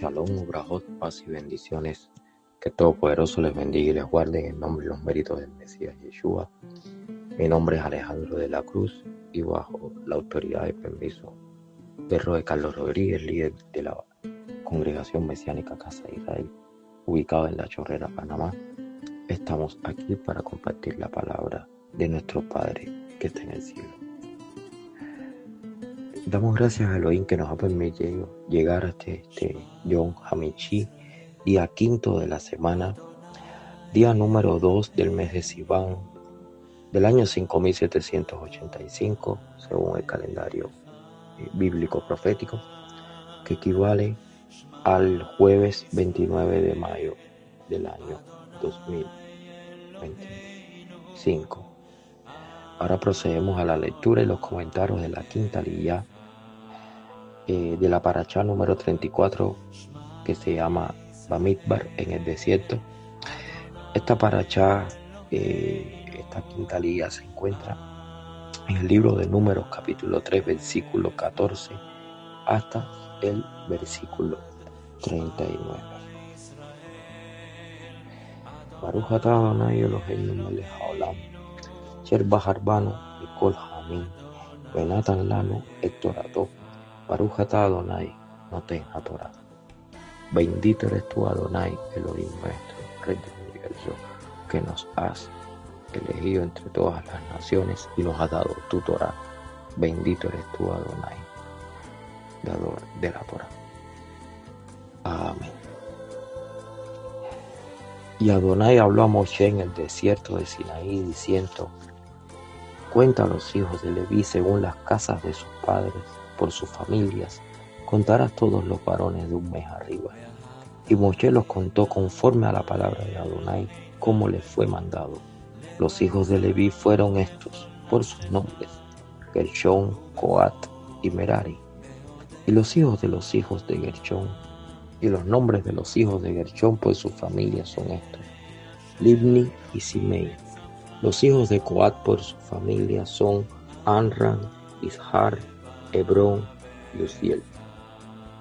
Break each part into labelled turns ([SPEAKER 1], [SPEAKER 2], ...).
[SPEAKER 1] Shalom, brajot, paz y bendiciones. Que Todopoderoso les bendiga y les guarde en el nombre y los méritos del Mesías Yeshua. Mi nombre es Alejandro de la Cruz y bajo la autoridad y permiso de Roe Carlos Rodríguez, líder de la Congregación Mesiánica Casa de Israel, ubicado en La Chorrera, Panamá, estamos aquí para compartir la palabra de nuestro Padre que está en el cielo. Damos gracias a Elohim que nos ha permitido llegar hasta este Yom Hamishi, día quinto de la semana, día número 2 del mes de Sivan, del año 5785, según el calendario bíblico profético, que equivale al jueves 29 de mayo del año 2025. Ahora procedemos a la lectura y los comentarios de la quinta aliyá de la parashá número 34, que se llama Bamidbar, en el desierto. Esta parashá, esta quinta aliyá, se encuentra en el libro de Números, capítulo 3, versículo 14 hasta el versículo 39. Baruch atah Adonai Eloheinu melech haolam, asher bahar banu mikol ha'amim, venatan lanu et torato. Baruch atah Adonai noten haTorah. Bendito eres tú, Adonai, Elohim nuestro, Rey del universo, que nos has elegido entre todas las naciones y nos has dado tu Torah. Bendito eres tú, Adonai, dador de la Torah. Amén. Y Adonai habló a Moshe en el desierto de Sinaí, diciendo: cuenta a los hijos de Leví según las casas de sus padres, por sus familias, contarás todos los varones de un mes arriba. Y Moshe los contó conforme a la palabra de Adonai, como les fue mandado. Los hijos de Leví fueron estos, por sus nombres: Gershón, Coat y Merari. Y los hijos de Gershón, y los nombres de los hijos de Gershón por sus familias son estos: Libni y Simei. Los hijos de Coat por sus familias son Amram, Ishar, Hebrón y Uziel.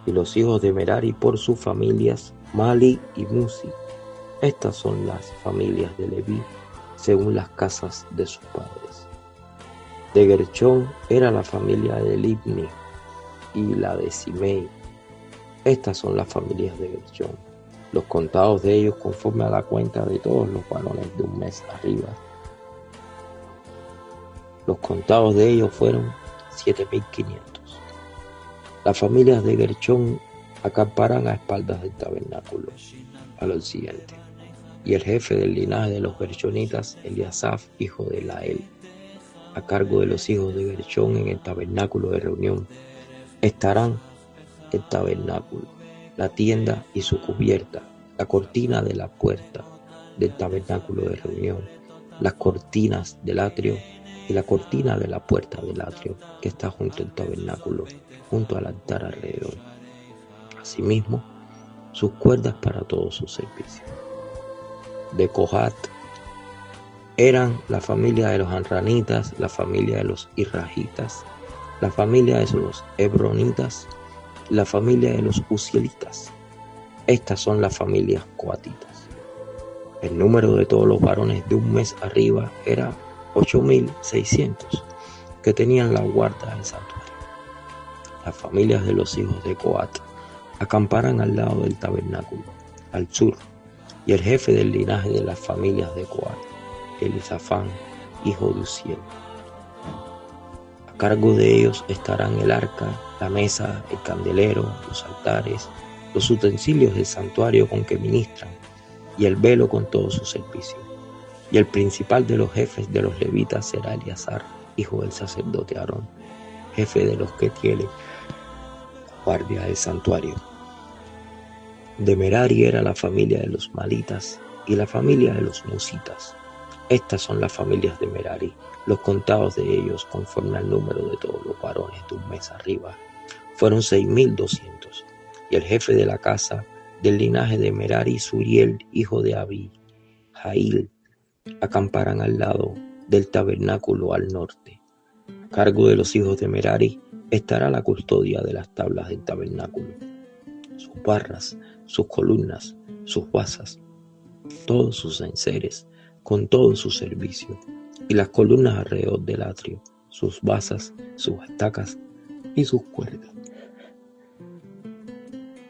[SPEAKER 1] Y los hijos de Merari por sus familias, Mali y Musi. Estas son las familias de Leví, según las casas de sus padres. De Gershón era la familia de Libni y la de Simei. Estas son las familias de Gershón, los contados de ellos conforme a la cuenta de todos los varones de un mes arriba. Los contados de ellos fueron 7,500. Las familias de Gershón acamparán a espaldas del tabernáculo, al occidente. Y el jefe del linaje de los gershonitas, Eliasaf, hijo de Lael, a cargo de los hijos de Gershón en el tabernáculo de reunión, estarán el tabernáculo, la tienda y su cubierta, la cortina de la puerta del tabernáculo de reunión, las cortinas del atrio y la cortina de la puerta del atrio que está junto al tabernáculo, junto al altar alrededor. Asimismo, sus cuerdas para todo su servicio. De Kohat eran la familia de los Anranitas, la familia de los Irrahitas, la familia de los Hebronitas, la familia de los Uzielitas. Estas son las familias coatitas. El número de todos los varones de un mes arriba era 8,600, que tenían la guarda del santuario. Las familias de los hijos de Coat acamparan al lado del tabernáculo, al sur, y el jefe del linaje de las familias de Coat, Elisafán, hijo de Uziel. A cargo de ellos estarán el arca, la mesa, el candelero, los altares, los utensilios del santuario con que ministran, y el velo con todo su servicio. Y el principal de los jefes de los levitas será Eleazar, hijo del sacerdote Aarón, jefe de los que tiene guardia del santuario. De Merari era la familia de los Malitas y la familia de los Musitas. Estas son las familias de Merari, los contados de ellos conforme al número de todos los varones de un mes arriba. Fueron 6,200. Y el jefe de la casa del linaje de Merari, Suriel, hijo de Abi, Jail, acamparán al lado del tabernáculo al norte. A cargo de los hijos de Merari estará la custodia de las tablas del tabernáculo. sus barras, sus columnas, sus basas, todos sus enseres, con todo su servicio, y las columnas alrededor del atrio, sus basas, sus estacas y sus cuerdas.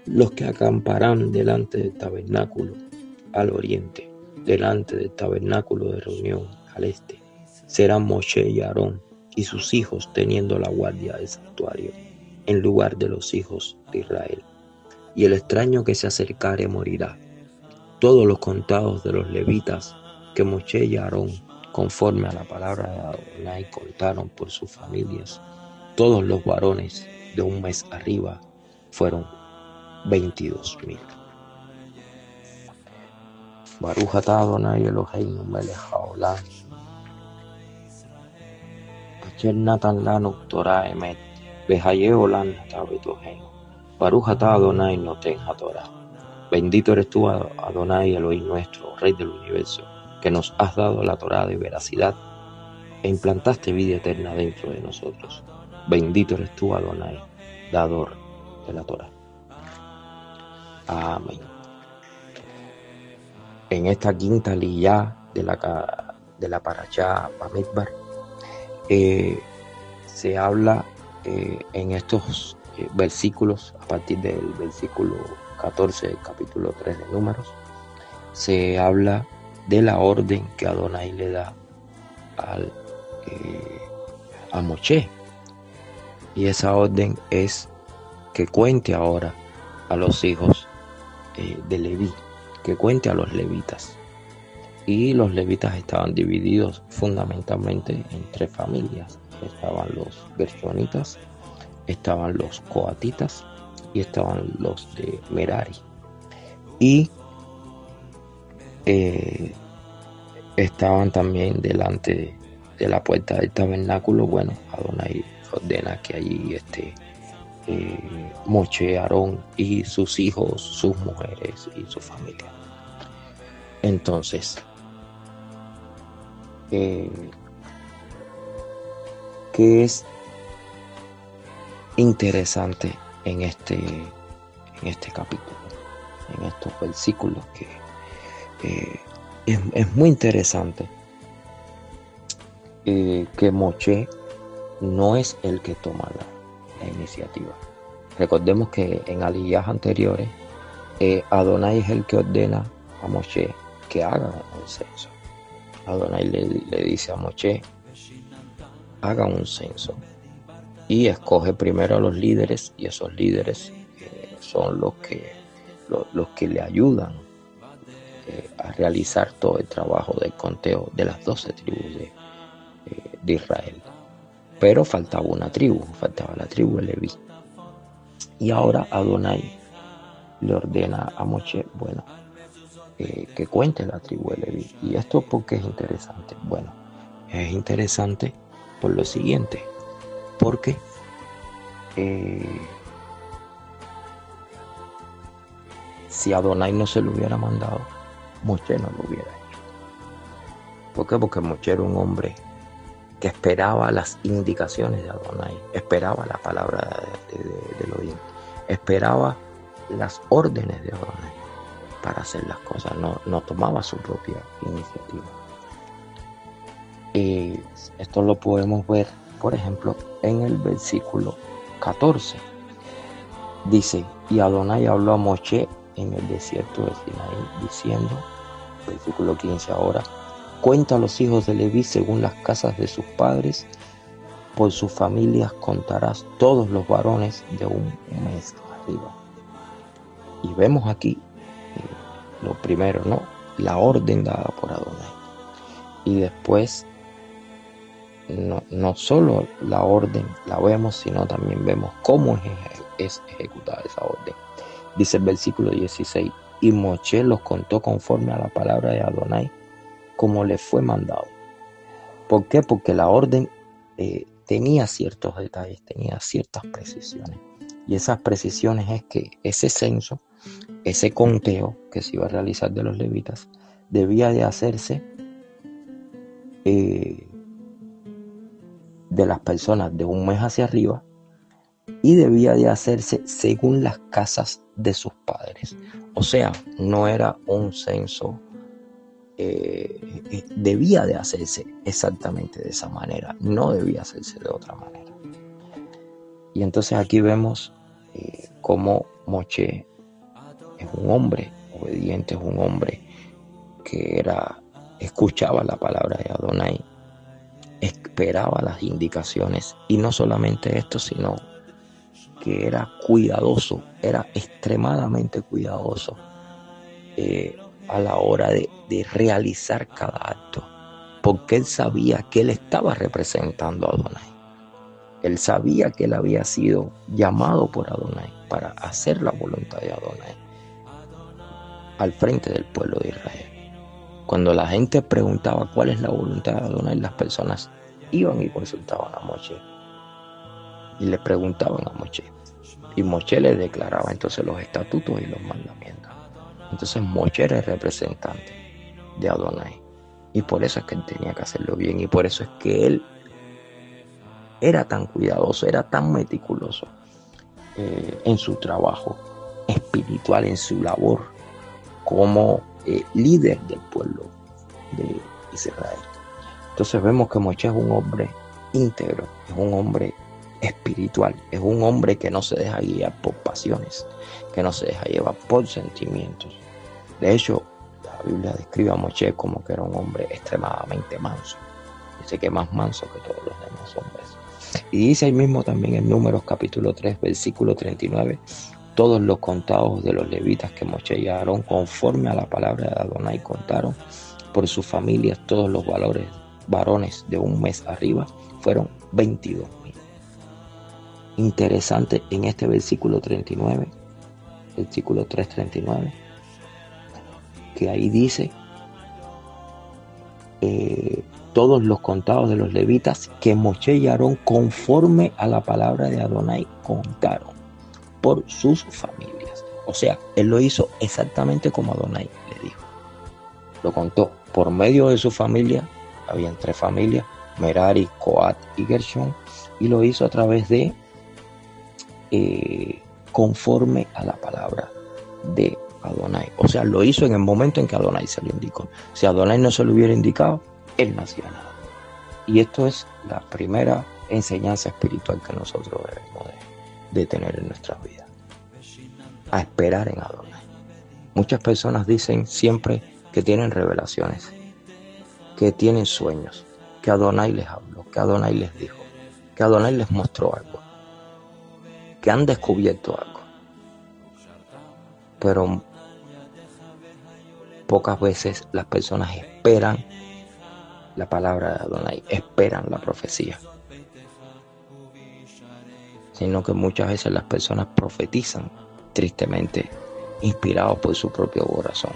[SPEAKER 1] Los que acamparán delante del tabernáculo al oriente, delante del tabernáculo de reunión al este, serán Moshe y Aarón y sus hijos teniendo la guardia del santuario, en lugar de los hijos de Israel. Y el extraño que se acercare morirá. Todos los contados de los levitas que Moshe y Aarón, conforme a la palabra de Adonai, contaron por sus familias, todos los varones de un mes arriba fueron 22,000. Baruch atah Adonai Eloheinu melech haolam, asher natan lanu Torah emet, vehayeh olam nata betohenu. Baruch atah Adonai noten haTorah. Bendito eres tú, Adonai Elohim nuestro, Rey del universo, que nos has dado la Torah de veracidad e implantaste vida eterna dentro de nosotros. Bendito eres tú, Adonai, dador de la Torah. Amén. En esta quinta liyá de la parashá Bamidbar, se habla en estos versículos, a partir del versículo 14 del capítulo 3 de Números, se habla de la orden que Adonai le da a Moshe, y esa orden es que cuente ahora a los hijos de Leví, que cuente a los levitas. Y los levitas estaban divididos fundamentalmente en 3 familias. Estaban los gershonitas, estaban los coatitas y estaban los de Merari. Y estaban también delante de la puerta del tabernáculo. Bueno, Adonai ordena que allí esté Moshe, Aarón y sus hijos, sus mujeres y su familia. Entonces, ¿qué es interesante en este capítulo, en estos versículos? Que es muy interesante que Moshe no es el que toma la iniciativa. Recordemos que en aliyás anteriores Adonai es el que ordena a Moshe que haga un censo. Adonai le dice a Moshe: haga un censo, y escoge primero a los líderes, y esos líderes son los que le ayudan a realizar todo el trabajo del conteo de las 12 tribus de Israel. Pero faltaba una tribu, faltaba la tribu de Leví. Y ahora Adonai le ordena a Moshe, bueno, que cuente la tribu de Leví. ¿Y esto por qué es interesante? Bueno, es interesante por lo siguiente, porque si Adonai no se lo hubiera mandado, Moshe no lo hubiera hecho. ¿Por qué? Porque Moshe era un hombre que esperaba las indicaciones de Adonai, esperaba la palabra de Elohim, esperaba las órdenes de Adonai para hacer las cosas, no tomaba su propia iniciativa. Y esto lo podemos ver, por ejemplo, en el versículo 14. Dice: y Adonai habló a Moshe en el desierto de Sinaí, diciendo, versículo 15 ahora: cuenta a los hijos de Leví según las casas de sus padres, por sus familias contarás todos los varones de un mes arriba. Y vemos aquí lo primero, ¿no? La orden dada por Adonai. Y después, no solo la orden la vemos, sino también vemos cómo es ejecutada esa orden. Dice el versículo 16: y Moshe los contó conforme a la palabra de Adonai, como le fue mandado. ¿Por qué? Porque la orden tenía ciertos detalles, tenía ciertas precisiones. Y esas precisiones es que ese censo, ese conteo que se iba a realizar de los levitas, debía de hacerse de las personas de un mes hacia arriba, y debía de hacerse según las casas de sus padres. O sea, no era un censo, debía de hacerse exactamente de esa manera, no debía hacerse de otra manera. Y entonces aquí vemos cómo Moshe es un hombre obediente, es un hombre que escuchaba la palabra de Adonai, esperaba las indicaciones, y no solamente esto, sino que era cuidadoso, era extremadamente cuidadoso a la hora de realizar cada acto, porque él sabía que él estaba representando a Adonai. Él sabía que él había sido llamado por Adonai para hacer la voluntad de Adonai al frente del pueblo de Israel. Cuando la gente preguntaba cuál es la voluntad de Adonai, las personas iban y consultaban a Moshe y le preguntaban a Moshe, y Moshe le declaraba entonces los estatutos y los mandamientos. Entonces Moshe era el representante de Adonai, y por eso es que él tenía que hacerlo bien, y por eso es que él era tan cuidadoso, era tan meticuloso en su trabajo espiritual, en su labor como líder del pueblo de Israel. Entonces vemos que Moshe es un hombre íntegro, es un hombre espiritual, es un hombre que no se deja guiar por pasiones, que no se deja llevar por sentimientos. De hecho, la Biblia describe a Moshe como que era un hombre extremadamente manso. Dice que más manso que todos los demás hombres. Y dice ahí mismo también en Números capítulo 3, versículo 39, todos los contados de los levitas que Moshe y Aarón, conforme a la palabra de Adonai, contaron por sus familias, todos los varones de un mes arriba, fueron 22,000. Interesante en este versículo 39, versículo 3:39, que ahí dice todos los contados de los levitas que Moshe y Aarón, conforme a la palabra de Adonai, contaron por sus familias. O sea, él lo hizo exactamente como Adonai le dijo. Lo contó por medio de su familia, habían 3 familias, Merari, Coat y Gershon, y lo hizo a través de conforme a la palabra de Adonai. O sea, lo hizo en el momento en que Adonai se lo indicó. Si Adonai no se lo hubiera indicado, él no hacía nada. Y esto es la primera enseñanza espiritual que nosotros debemos de tener en nuestras vidas. A esperar en Adonai. Muchas personas dicen siempre que tienen revelaciones, que tienen sueños, que Adonai les habló, que Adonai les dijo, que Adonai les mostró algo, que han descubierto algo. Pero pocas veces las personas esperan la palabra de Adonai, esperan la profecía. Sino que muchas veces las personas profetizan, tristemente, inspirados por su propio corazón,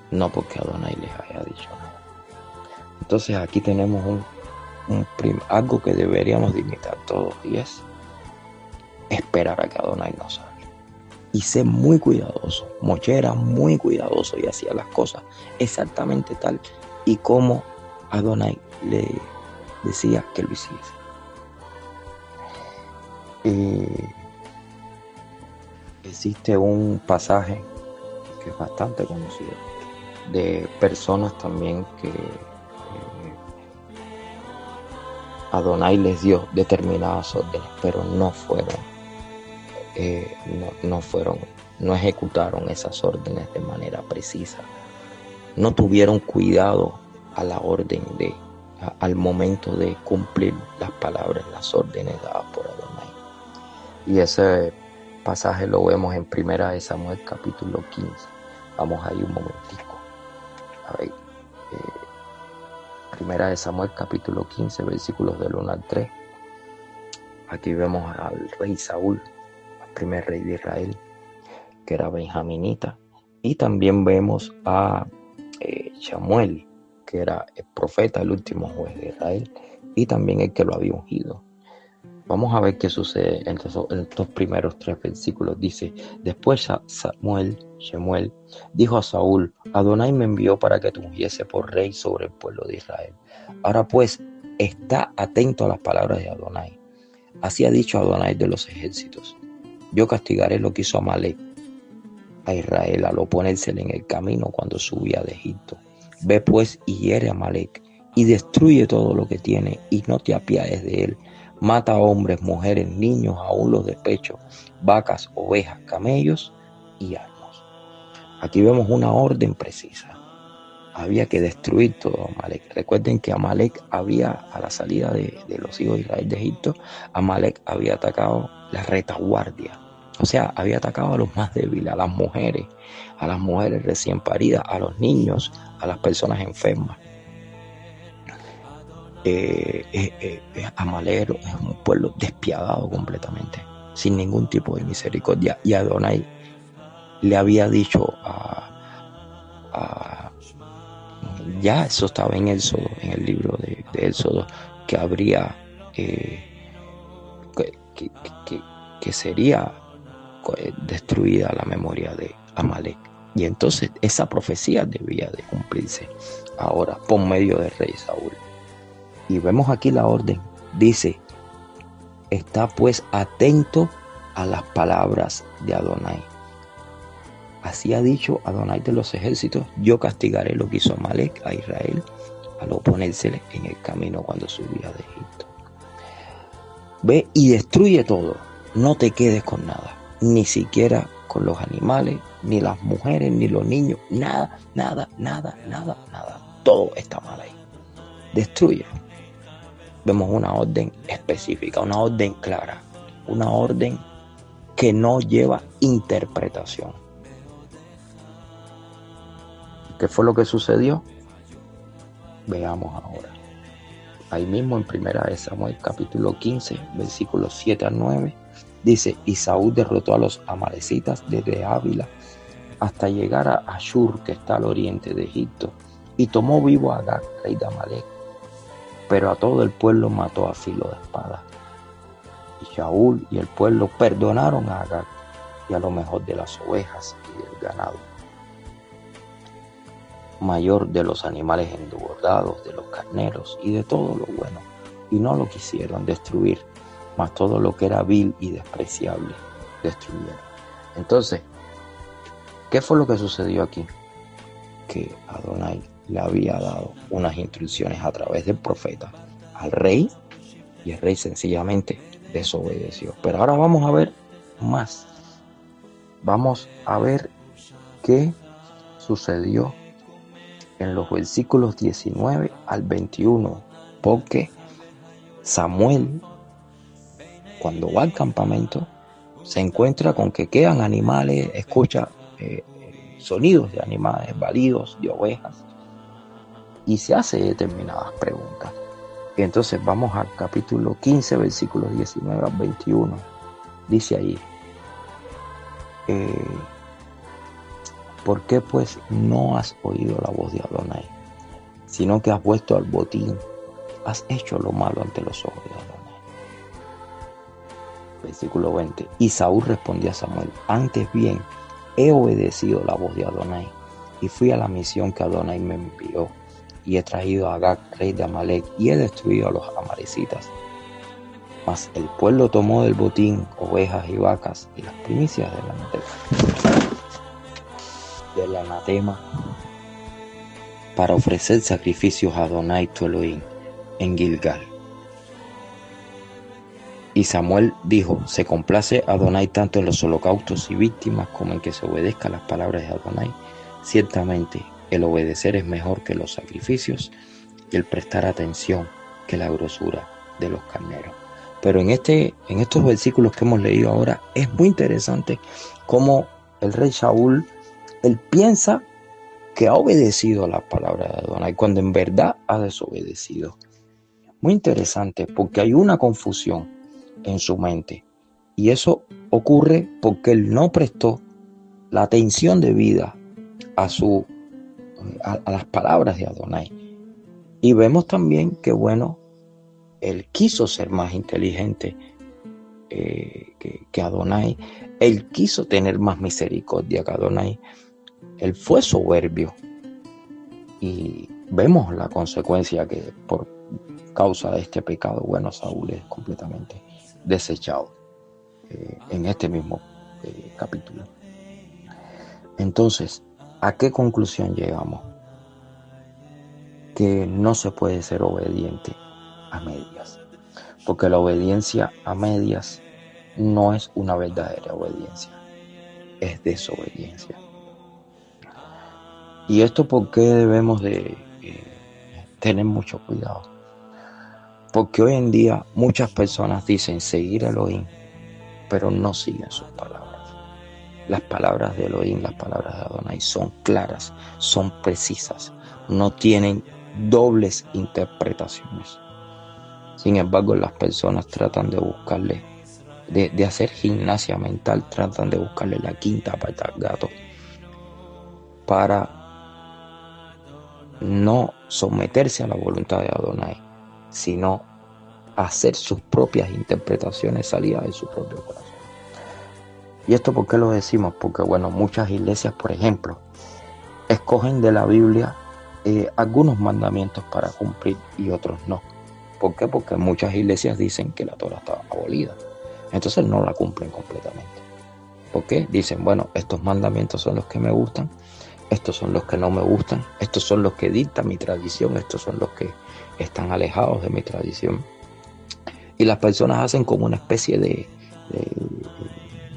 [SPEAKER 1] no porque Adonai les haya dicho nada. Entonces aquí tenemos algo que deberíamos de imitar todos, y es esperar a que Adonai nos hable. Y ser muy cuidadoso. Moshe era muy cuidadoso y hacía las cosas exactamente tal y como Adonai le decía que lo hiciese. Existe un pasaje que es bastante conocido de personas también que Adonai les dio determinadas órdenes, pero no ejecutaron esas órdenes de manera precisa. No tuvieron cuidado a la orden al momento de cumplir las palabras, las órdenes dadas por Adonai. Y ese pasaje lo vemos en 1 Samuel capítulo 15. Vamos ahí un momentico. A ver, 1 Samuel capítulo 15, versículos del 1 al 3. Aquí vemos al rey Saúl, el primer rey de Israel, que era benjaminita. Y también vemos a Samuel, que era el profeta, el último juez de Israel, y también el que lo había ungido. Vamos a ver qué sucede en estos primeros 3 versículos. Dice: después Shemuel dijo a Saúl: Adonai me envió para que te ungiese por rey sobre el pueblo de Israel. Ahora pues, está atento a las palabras de Adonai. Así ha dicho Adonai de los ejércitos: yo castigaré lo que hizo Amalek a Israel al oponérsele en el camino cuando subía de Egipto. Ve pues y hiere a Amalek y destruye todo lo que tiene y no te apiades de él. Mata a hombres, mujeres, niños, aún los de pecho, vacas, ovejas, camellos y asnos. Aquí vemos una orden precisa. Había que destruir todo Amalek. Recuerden que Amalek había, a la salida de los hijos de Israel de Egipto, Amalek había atacado la retaguardia. O sea, había atacado a los más débiles, a las mujeres recién paridas, a los niños, a las personas enfermas. Amalek es un pueblo despiadado completamente, sin ningún tipo de misericordia. Y Adonai le había dicho ya eso estaba en Éxodo, en el libro de Éxodo, que habría que sería destruida la memoria de Amalek. Y entonces esa profecía debía de cumplirse ahora por medio del rey Saúl. Y vemos aquí la orden. Dice: está pues atento a las palabras de Adonai. Así ha dicho Adonai de los ejércitos: yo castigaré lo que hizo Amalek a Israel al oponérsele en el camino cuando subía de Egipto. Ve y destruye todo. No te quedes con nada, ni siquiera con los animales, ni las mujeres, ni los niños. Nada. Todo está mal ahí. Destruye. Vemos una orden específica, una orden clara, una orden que no lleva interpretación. ¿Qué fue lo que sucedió? Veamos ahora. Ahí mismo en 1 Samuel capítulo 15, versículos 7 al 9, dice: y Saúl derrotó a los amalecitas desde Ávila hasta llegar a Ashur, que está al oriente de Egipto, y tomó vivo a Agag, rey de Amalek, pero a todo el pueblo mató a filo de espada. Y Saúl y el pueblo perdonaron a Agag y a lo mejor de las ovejas y del ganado, mayor de los animales engordados, de los carneros y de todo lo bueno, y no lo quisieron destruir, mas todo lo que era vil y despreciable destruyeron. Entonces, ¿qué fue lo que sucedió aquí? Que Adonai le había dado unas instrucciones a través del profeta al rey, y el rey sencillamente desobedeció. Pero ahora vamos a ver más. Vamos a ver qué sucedió en los versículos 19 al 21, porque Samuel, cuando va al campamento, se encuentra con que quedan animales, escucha sonidos de animales, balidos de ovejas, y se hace determinadas preguntas. Y entonces vamos al capítulo 15, versículos 19 al 21. Dice ahí: ¿por qué pues no has oído la voz de Adonai, sino que has vuelto al botín? Has hecho lo malo ante los ojos de Adonai. Versículo 20. Y Saúl respondió a Samuel: antes bien, he obedecido la voz de Adonai, y fui a la misión que Adonai me envió, y he traído a Agag, rey de Amalek, y he destruido a los amalecitas. Mas el pueblo tomó del botín ovejas y vacas y las primicias del anatema para ofrecer sacrificios a Adonai tu Elohim en Gilgal. Y Samuel dijo: se complace Adonai tanto en los holocaustos y víctimas como en que se obedezca las palabras de Adonai. Ciertamente el obedecer es mejor que los sacrificios, y el prestar atención que la grosura de los carneros. Pero en estos versículos que hemos leído ahora, es muy interesante cómo el rey Saúl, él piensa que ha obedecido la palabra de Adonai, cuando en verdad ha desobedecido. Muy interesante, porque hay una confusión en su mente, y eso ocurre porque él no prestó la atención debida a las palabras de Adonai. Y vemos también que, él quiso ser más inteligente que Adonai. Él quiso tener más misericordia que Adonai. Él fue soberbio. Y vemos la consecuencia que por causa de este pecado, Saúl es completamente desechado en este mismo capítulo. Entonces, ¿a qué conclusión llegamos? Que no se puede ser obediente a medias, porque la obediencia a medias no es una verdadera obediencia, es desobediencia. ¿Y esto por qué debemos de tener mucho cuidado? Porque hoy en día muchas personas dicen seguir a Elohim, pero no siguen sus palabras. Las palabras de Elohim, las palabras de Adonai son claras, son precisas, no tienen dobles interpretaciones. Sin embargo, las personas tratan de buscarle, de hacer gimnasia mental, tratan de buscarle la quinta pata al gato para no someterse a la voluntad de Adonai, sino hacer sus propias interpretaciones salidas de su propio corazón. ¿Y esto por qué lo decimos? Porque, bueno, muchas iglesias, por ejemplo, escogen de la Biblia algunos mandamientos para cumplir y otros no. ¿Por qué? Porque muchas iglesias dicen que la Torá está abolida. Entonces no la cumplen completamente. ¿Por qué? Dicen, bueno, estos mandamientos son los que me gustan, estos son los que no me gustan, estos son los que dicta mi tradición, estos son los que están alejados de mi tradición. Y las personas hacen como una especie de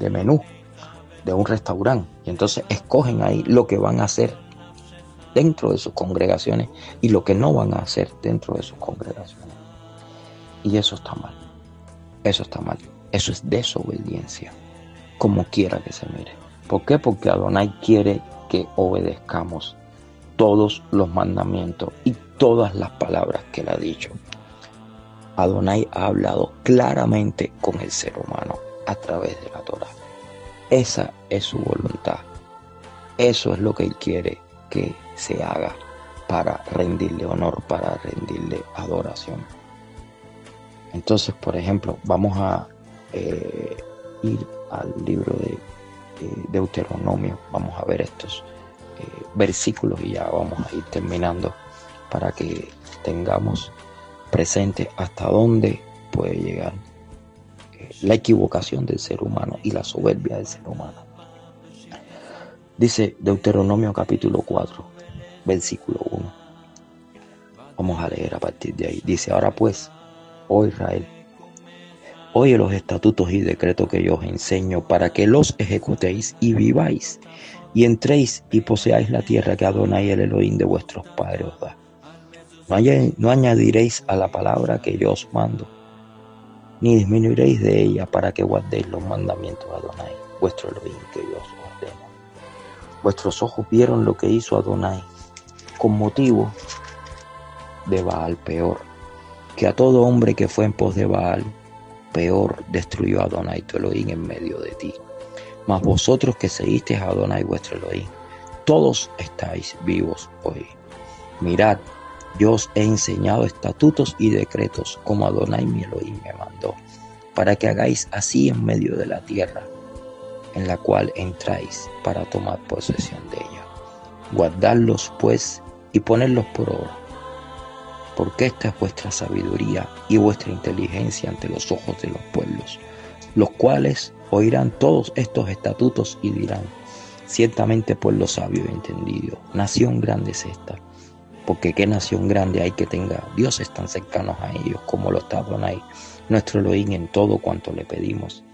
[SPEAKER 1] menú de un restaurante. Y entonces escogen ahí lo que van a hacer dentro de sus congregaciones y lo que no van a hacer dentro de sus congregaciones. Y eso está mal. Eso está mal. Eso es desobediencia, como quiera que se mire. ¿Por qué? Porque Adonai quiere que obedezcamos todos los mandamientos y todas las palabras que él ha dicho. Adonai ha hablado claramente con el ser humano a través de la Torá. Esa es su voluntad. Eso es lo que él quiere que se haga para rendirle honor, para rendirle adoración. Entonces, por ejemplo, vamos a ir al libro de Deuteronomio. Vamos a ver estos versículos y ya vamos a ir terminando para que tengamos presente hasta dónde puede llegar la equivocación del ser humano y la soberbia del ser humano. Dice Deuteronomio capítulo 4, versículo 1. Vamos a leer a partir de ahí. Dice, ahora pues, oh Israel, oye los estatutos y decretos que yo os enseño para que los ejecutéis y viváis, y entréis y poseáis la tierra que Adonai el Elohim de vuestros padres os da. No añadiréis a la palabra que yo os mando, ni disminuiréis de ella para que guardéis los mandamientos de Adonai, vuestro Elohim, que yo os ordeno. Vuestros ojos vieron lo que hizo Adonai con motivo de Baal peor, que a todo hombre que fue en pos de Baal peor destruyó a Adonai tu Elohim en medio de ti. Mas vosotros que seguisteis a Adonai vuestro Elohim, todos estáis vivos hoy. Mirad, yo os he enseñado estatutos y decretos como Adonai mi Elohim me mandó, para que hagáis así en medio de la tierra, en la cual entráis para tomar posesión de ella. Guardadlos pues y ponedlos por obra, porque esta es vuestra sabiduría y vuestra inteligencia ante los ojos de los pueblos, los cuales oirán todos estos estatutos y dirán, ciertamente pueblo sabio y entendido, nación grande es esta. Porque qué nación grande hay que tenga dioses tan cercanos a ellos como lo está Adonai, nuestro Elohim, en todo cuanto le pedimos.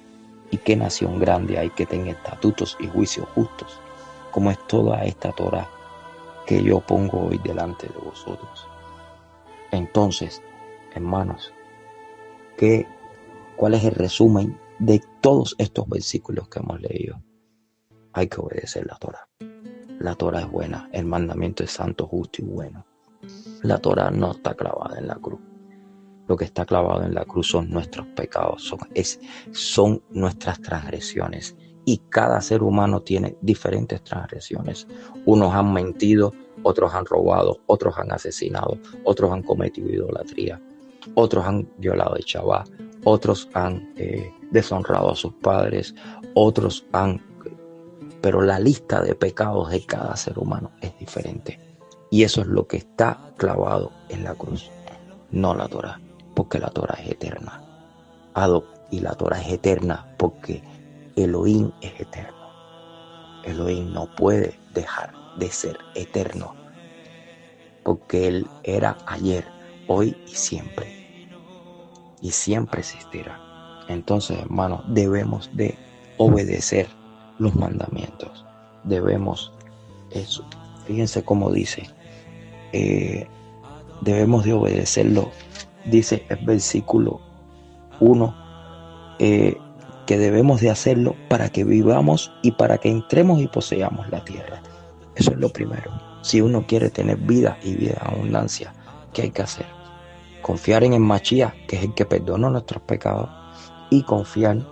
[SPEAKER 1] Y qué nación grande hay que tenga estatutos y juicios justos, como es toda esta Torá que yo pongo hoy delante de vosotros. Entonces, hermanos, ¿cuál es el resumen de todos estos versículos que hemos leído? Hay que obedecer la Torá. La Torá es buena, el mandamiento es santo, justo y bueno. La Torá no está clavada en la cruz. Lo que está clavado en la cruz son nuestros pecados, son nuestras transgresiones. Y cada ser humano tiene diferentes transgresiones. Unos han mentido, otros han robado, otros han asesinado, otros han cometido idolatría, otros han violado el Shabbat, otros han deshonrado a sus padres, otros han... Pero la lista de pecados de cada ser humano es diferente. Y eso es lo que está clavado en la cruz, no la Torá, porque la Torá es eterna. Y la Torah es eterna porque Elohim es eterno. Elohim no puede dejar de ser eterno porque Él era ayer, hoy y siempre. Y siempre existirá. Entonces, hermanos, debemos de obedecer los mandamientos. Debemos eso. Fíjense cómo dice. Debemos de obedecerlo. Dice el versículo 1 que debemos de hacerlo para que vivamos y para que entremos y poseamos la tierra. Eso es lo primero. Si uno quiere tener vida y vida en abundancia, ¿qué hay que hacer? Confiar en el Mashiach, que es el que perdona nuestros pecados, y confiar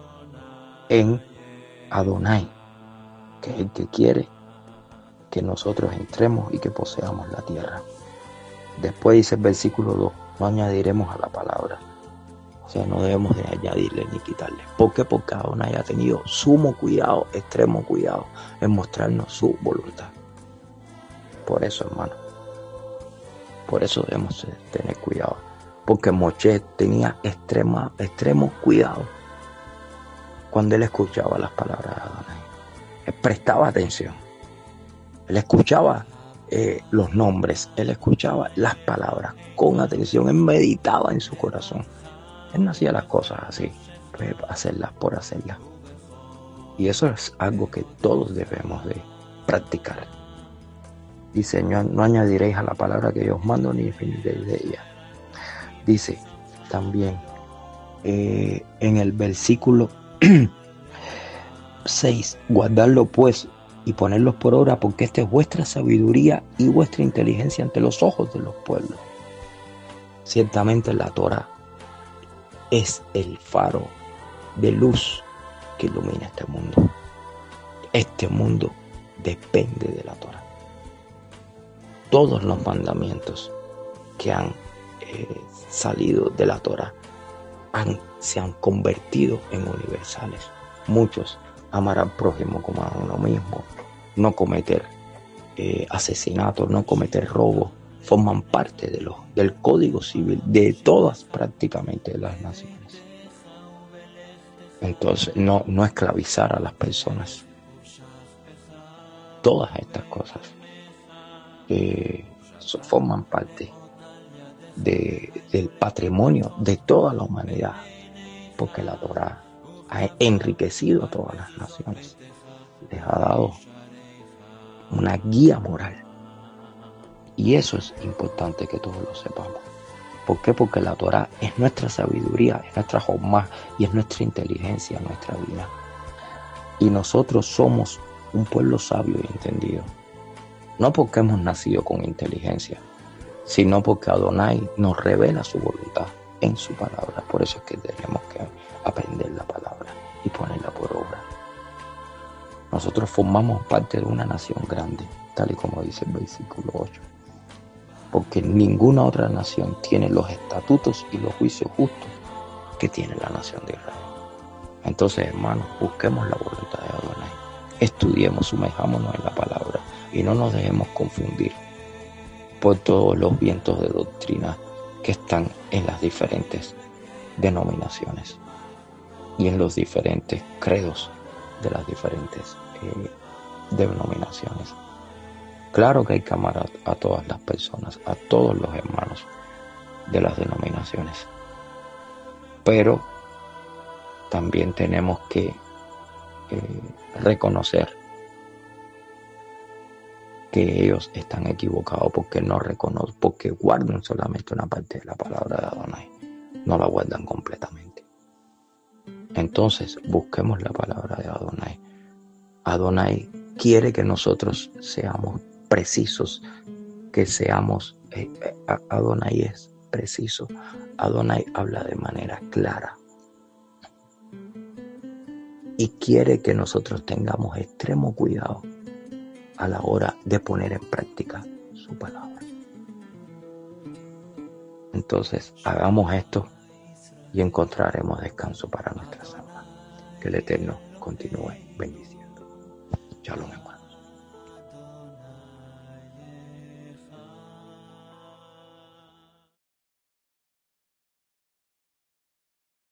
[SPEAKER 1] en Adonai, que es el que quiere que nosotros entremos y que poseamos la tierra. Después dice el versículo 2, no añadiremos a la palabra. O sea, no debemos de añadirle ni quitarle. ¿Por qué? Porque Adonai ha tenido sumo cuidado, extremo cuidado en mostrarnos su voluntad. Por eso, hermano, por eso debemos tener cuidado. Porque Moshe tenía extremo cuidado cuando él escuchaba las palabras de Adonai. Él prestaba atención. Él escuchaba los nombres, él escuchaba las palabras con atención, él meditaba en su corazón. Él no hacía las cosas así, pues hacerlas por hacerlas. Y eso es algo que todos debemos de practicar. Dice, no añadiréis a la palabra que yo os mando ni infiniréis de ella. Dice también en el versículo 6, guardadlo pues y ponerlos por obra, porque esta es vuestra sabiduría y vuestra inteligencia ante los ojos de los pueblos. Ciertamente la Torah es el faro de luz que ilumina este mundo. Este mundo depende de la Torah. Todos los mandamientos que han salido de la Torah se han convertido en universales. Muchos: amar al prójimo como a uno mismo, no cometer asesinato, no cometer robo, forman parte del Código Civil de todas prácticamente de las naciones. Entonces, no esclavizar a las personas. Todas estas cosas forman parte del patrimonio de toda la humanidad, porque la Torah ha enriquecido a todas las naciones, les ha dado una guía moral, y eso es importante que todos lo sepamos. ¿Por qué? Porque la Torah es nuestra sabiduría, es nuestra jomá y es nuestra inteligencia, nuestra vida. Y nosotros somos un pueblo sabio y entendido, no porque hemos nacido con inteligencia, sino porque Adonai nos revela su voluntad en su palabra. Por eso es que tenemos que aprender la palabra y ponerla por obra. Nosotros formamos parte de una nación grande, tal y como dice el versículo 8. Porque ninguna otra nación tiene los estatutos y los juicios justos que tiene la nación de Israel. Entonces, hermanos, busquemos la voluntad de Adonai. Estudiemos, sumerjámonos en la palabra y no nos dejemos confundir por todos los vientos de doctrina que están en las diferentes denominaciones y en los diferentes credos de las diferentes denominaciones. Claro que hay que amar a todas las personas, a todos los hermanos de las denominaciones, pero también tenemos que reconocer que ellos están equivocados porque no reconocen, porque guardan solamente una parte de la palabra de Adonai, no la guardan completamente. Entonces, busquemos la palabra de Adonai. Adonai quiere que nosotros seamos precisos, que seamos, Adonai es preciso, Adonai habla de manera clara y quiere que nosotros tengamos extremo cuidado a la hora de poner en práctica su palabra. Entonces, hagamos esto y encontraremos descanso para nuestras almas. Que el Eterno continúe bendiciendo. Shalom, hermano.